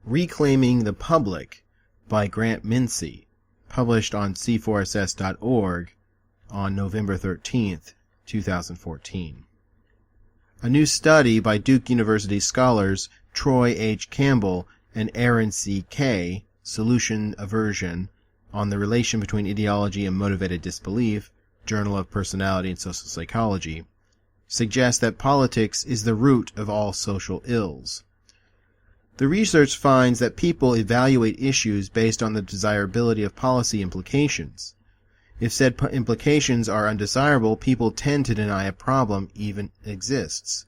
Reclaiming the Public by Grant Mincy, published on c4ss.org on November 13th, 2014. A new study by Duke University scholars Troy H. Campbell and Aaron C. Kay, Solution Aversion, on the relation between ideology and motivated disbelief, Journal of Personality and Social Psychology, suggests that politics is the root of all social ills. The research finds that people evaluate issues based on the desirability of policy implications. If said implications are undesirable, people tend to deny a problem even exists.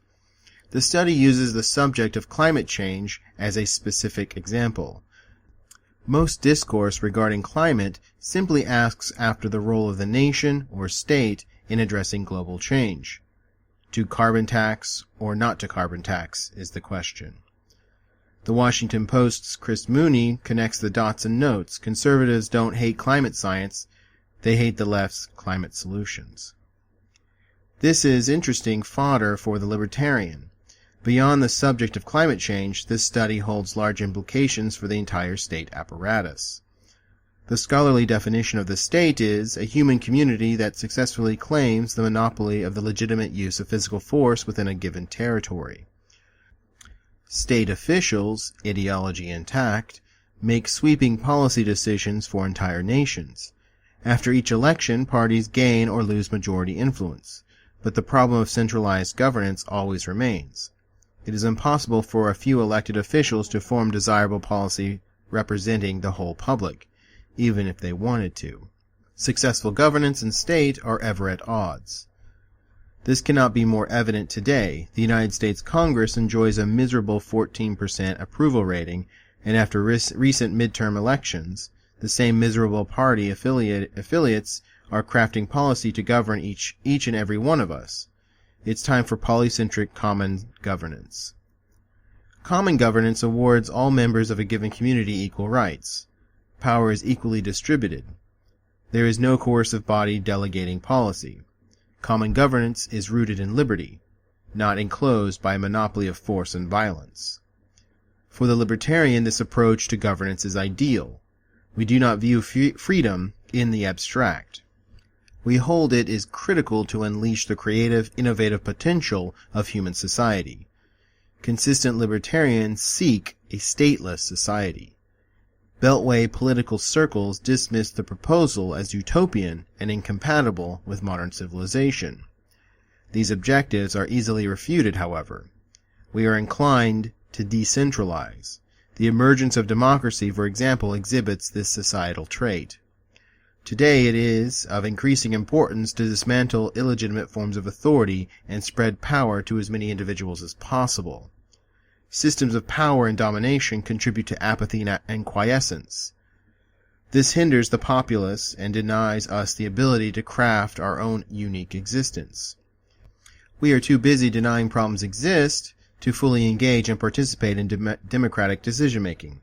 The study uses the subject of climate change as a specific example. Most discourse regarding climate simply asks after the role of the nation or state in addressing global change. To carbon tax or not to carbon tax is the question. The Washington Post's Chris Mooney connects the dots and notes. Conservatives don't hate climate science, they hate the left's climate solutions. This is interesting fodder for the libertarian. Beyond the subject of climate change, this study holds large implications for the entire state apparatus. The scholarly definition of the state is a human community that successfully claims the monopoly of the legitimate use of physical force within a given territory. State officials, ideology intact, make sweeping policy decisions for entire nations. After each election, parties gain or lose majority influence, but the problem of centralized governance always remains. It is impossible for a few elected officials to form desirable policy representing the whole public, even if they wanted to. Successful governance and state are ever at odds. This cannot be more evident today. The United States Congress enjoys a miserable 14% approval rating, and after recent midterm elections, the same miserable party affiliates are crafting policy to govern each and every one of us. It's time for polycentric common governance. Common governance awards all members of a given community equal rights. Power is equally distributed. There is no coercive body delegating policy. Common governance is rooted in liberty, not enclosed by a monopoly of force and violence. For the libertarian, this approach to governance is ideal. We do not view freedom in the abstract. We hold it is critical to unleash the creative, innovative potential of human society. Consistent libertarians seek a stateless society. Beltway political circles dismiss the proposal as utopian and incompatible with modern civilization. These objectives are easily refuted, however. We are inclined to decentralize. The emergence of democracy, for example, exhibits this societal trait. Today it is of increasing importance to dismantle illegitimate forms of authority and spread power to as many individuals as possible. Systems of power and domination contribute to apathy and quiescence. This hinders the populace and denies us the ability to craft our own unique existence. We are too busy denying problems exist to fully engage and participate in democratic decision-making.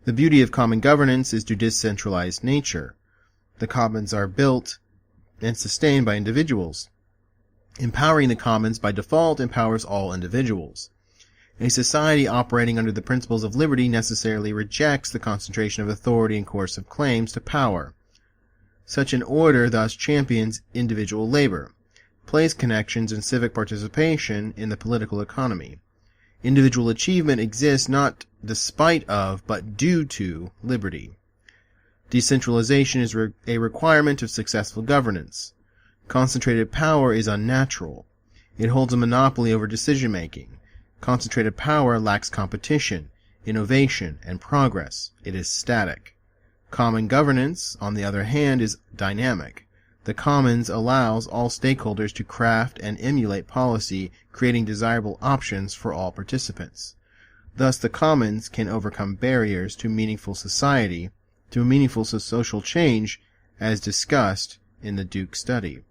The beauty of common governance is to decentralize nature. The commons are built and sustained by individuals. Empowering the commons by default empowers all individuals. A society operating under the principles of liberty necessarily rejects the concentration of authority and coercive claims to power. Such an order thus champions individual labor, place connections and civic participation in the political economy. Individual achievement exists not despite of, but due to liberty. Decentralization is a requirement of successful governance. Concentrated power is unnatural. It holds a monopoly over decision-making. Concentrated power lacks competition, innovation, and progress. It is static. Common governance, on the other hand, is dynamic. The commons allows all stakeholders to craft and emulate policy, creating desirable options for all participants. Thus, the commons can overcome barriers to meaningful society, to meaningful social change, as discussed in the Duke study.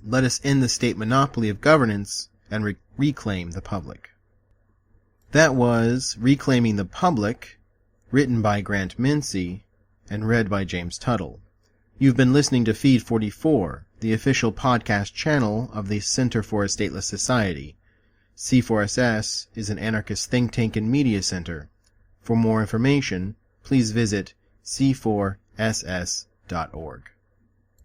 Let us end the state monopoly of governance and reclaim the public. That was Reclaiming the Public, written by Grant Mincy and read by James Tuttle. You've been listening to Feed 44, the official podcast channel of the Center for a Stateless Society. C4SS is an anarchist think tank and media center For more information, please visit c4ss.org.